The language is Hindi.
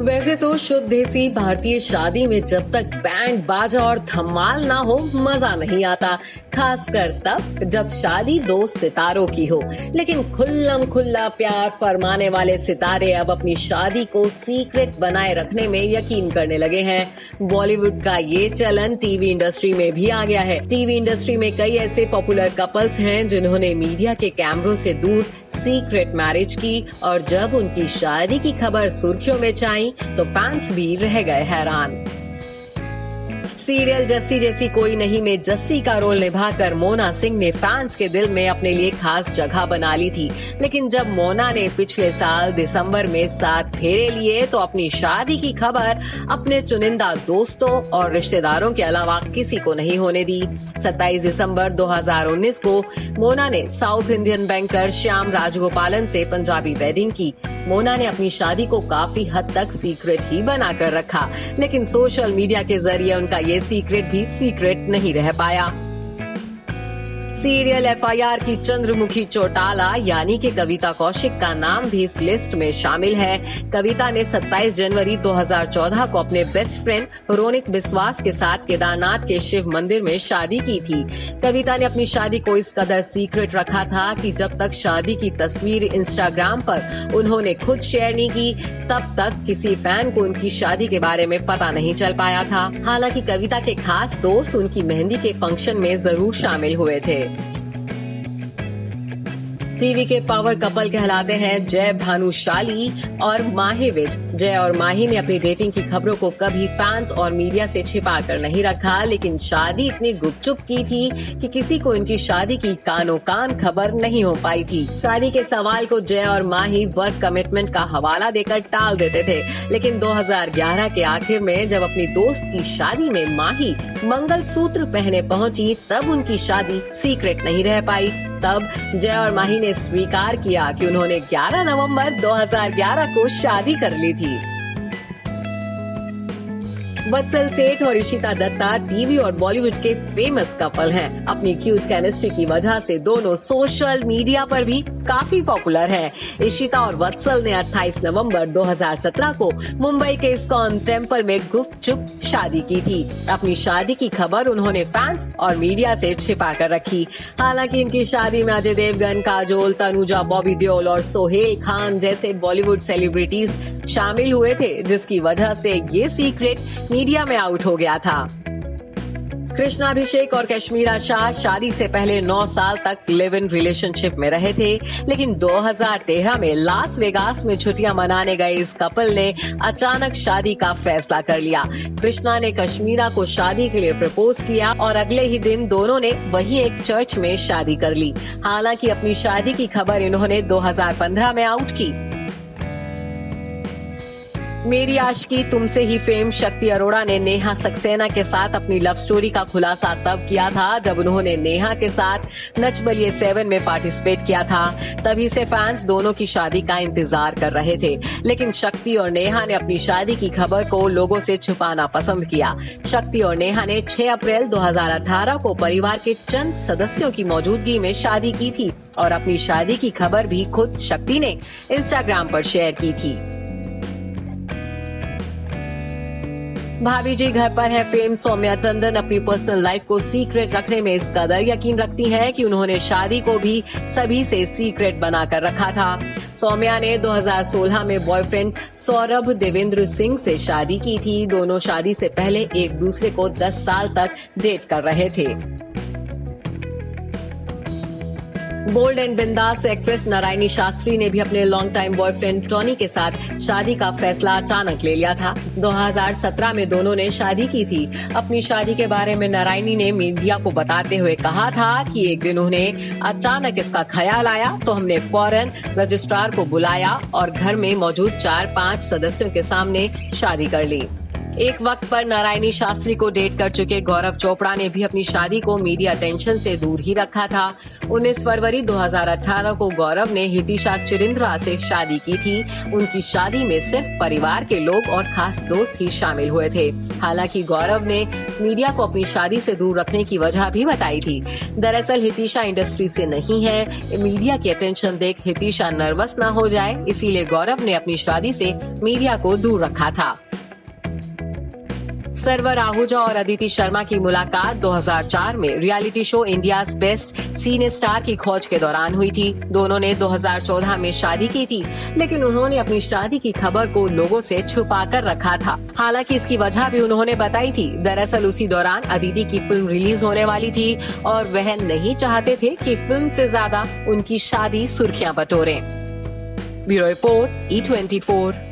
वैसे तो शुद्ध देसी भारतीय शादी में जब तक बैंड बाजा और धमाल ना हो मजा नहीं आता, खासकर तब जब शादी दो सितारों की हो। लेकिन खुल्लम खुल्ला प्यार फरमाने वाले सितारे अब अपनी शादी को सीक्रेट बनाए रखने में यकीन करने लगे हैं। बॉलीवुड का ये चलन टीवी इंडस्ट्री में भी आ गया है। टीवी इंडस्ट्री में कई ऐसे पॉपुलर कपल्स हैं जिन्होंने मीडिया के कैमरों से दूर सीक्रेट मैरिज की, और जब उनकी शादी की खबर सुर्खियों में छाई तो फैंस भी रह गए हैरान। सीरियल जस्सी जैसी कोई नहीं में जस्सी का रोल निभाकर मोना सिंह ने फैंस के दिल में अपने लिए खास जगह बना ली थी। लेकिन जब मोना ने पिछले साल दिसंबर में 7 फेरे लिए तो अपनी शादी की खबर अपने चुनिंदा दोस्तों और रिश्तेदारों के अलावा किसी को नहीं होने दी। 27 दिसंबर 2019 को मोना ने south Indian banker Shyam Rajagopalan से पंजाबी वेडिंग की। मोना ने अपनी शादी को काफी हद तक सीक्रेट ही बनाकर रखा, लेकिन सोशल मीडिया के जरिए उनका ये सीक्रेट भी सीक्रेट नहीं रह पाया। सीरियल FIR की चंद्रमुखी चौटाला यानी कि कविता कौशिक का नाम भी इस लिस्ट में शामिल है। कविता ने 27 जनवरी 2014 को अपने बेस्ट फ्रेंड रोनित बिस्वास के साथ केदारनाथ के शिव मंदिर में शादी की थी। कविता ने अपनी शादी को इस कदर सीक्रेट रखा था कि जब तक शादी की तस्वीर इंस्टाग्राम पर उन्होंने खुद शेयर नहीं की, तब तक किसी फैन को उनकी शादी के बारे में पता नहीं चल पाया था। हालांकि कविता के खास दोस्त उनकी मेहंदी के फंक्शन में जरूर शामिल हुए थे। टीवी के पावर कपल कहलाते हैं जय भानुशाली और माही विज। जय और माही ने अपनी डेटिंग की खबरों को कभी फैंस और मीडिया से छिपा कर नहीं रखा, लेकिन शादी इतनी गुपचुप की थी कि किसी को इनकी शादी की कानो कान खबर नहीं हो पाई थी। शादी के सवाल को जय और माही वर्क कमिटमेंट का हवाला देकर टाल देते थे, लेकिन 2011 के आखिर में जब अपनी दोस्त की शादी में माही मंगलसूत्र पहने पहुंची, तब उनकी शादी सीक्रेट नहीं रह पाई। तब जय और माही ने स्वीकार किया कि उन्होंने 11 नवंबर 2011 को शादी कर ली थी। वत्सल सेठ और इशिता दत्ता टीवी और बॉलीवुड के फेमस कपल हैं। अपनी क्यूट केमिस्ट्री की वजह से दोनों सोशल मीडिया पर भी काफी पॉपुलर हैं। इशिता और वत्सल ने 28 नवंबर 2017 को मुंबई के इस्कॉन टेम्पल में गुपचुप शादी की थी। अपनी शादी की खबर उन्होंने फैंस और मीडिया से छिपा कर रखी। हालांकि इनकी शादी में अजय देवगन, काजोल, तनुजा, बॉबी देओल और सोहेल खान जैसे बॉलीवुड सेलिब्रिटीज शामिल हुए थे, जिसकी वजह से ये सीक्रेट मीडिया में आउट हो गया था। कृष्णा अभिषेक और कश्मीरा शाह शादी से पहले 9 साल तक लिव इन रिलेशनशिप में रहे थे, लेकिन 2013 में लास वेगास में छुट्टियां मनाने गए इस कपल ने अचानक शादी का फैसला कर लिया। कृष्णा ने कश्मीरा को शादी के लिए प्रपोज किया और अगले ही दिन दोनों ने वहीं एक चर्च में शादी कर ली। हालांकि अपनी शादी की खबर इन्होंने 2015 में आउट की। मेरी आशिकी तुमसे ही फेम शक्ति अरोड़ा ने नेहा सक्सेना के साथ अपनी लव स्टोरी का खुलासा तब किया था जब उन्होंने नेहा के साथ नच बलिए 7 में पार्टिसिपेट किया था। तभी से फैंस दोनों की शादी का इंतजार कर रहे थे, लेकिन शक्ति और नेहा ने अपनी शादी की खबर को लोगों से छुपाना पसंद किया। शक्ति और नेहा ने 6 अप्रैल 2018 को परिवार के चंद सदस्यों की मौजूदगी में शादी की थी और अपनी शादी की खबर भी खुद शक्ति ने इंस्टाग्राम पर शेयर की थी। भाभी जी घर पर है फेम सौम्या टंडन अपनी पर्सनल लाइफ को सीक्रेट रखने में इस कदर यकीन रखती हैं कि उन्होंने शादी को भी सभी से सीक्रेट बनाकर रखा था। सौम्या ने 2016 में बॉयफ्रेंड सौरभ देवेंद्र सिंह से शादी की थी। दोनों शादी से पहले एक दूसरे को 10 साल तक डेट कर रहे थे। बोल्ड एंड बिंदास एक्ट्रेस नारायणी शास्त्री ने भी अपने लॉन्ग टाइम बॉयफ्रेंड टॉनी के साथ शादी का फैसला अचानक ले लिया था। 2017 में दोनों ने शादी की थी। अपनी शादी के बारे में नारायणी ने मीडिया को बताते हुए कहा था कि एक दिन उन्हें अचानक इसका ख्याल आया तो हमने फौरन रजिस्ट्रार को बुलाया और घर में मौजूद 4-5 सदस्यों के सामने शादी कर ली। एक वक्त पर नारायणी शास्त्री को डेट कर चुके गौरव चोपड़ा ने भी अपनी शादी को मीडिया अटेंशन से दूर ही रखा था। 19 फरवरी 2018 को गौरव ने हितिशा चिरिंद्रा से शादी की थी। उनकी शादी में सिर्फ परिवार के लोग और खास दोस्त ही शामिल हुए थे। हालांकि गौरव ने मीडिया को अपनी शादी से दूर रखने की वजह भी बताई थी। दरअसल हितिशा इंडस्ट्री से नहीं है। मीडिया की अटेंशन देख हितिशा नर्वस ना हो जाए, इसीलिए गौरव ने अपनी शादी से मीडिया को दूर रखा था। सर्वर आहूजा और अदिति शर्मा की मुलाकात 2004 में रियलिटी शो इंडियाज बेस्ट सीने स्टार की खोज के दौरान हुई थी। दोनों ने 2014 में शादी की थी, लेकिन उन्होंने अपनी शादी की खबर को लोगों से छुपा कर रखा था। हालांकि इसकी वजह भी उन्होंने बताई थी। दरअसल उसी दौरान अदिति की फिल्म रिलीज होने वाली थी और वह नहीं चाहते थे कि फिल्म से ज्यादा उनकी शादी सुर्खियां बटोरे। Bureau report E24।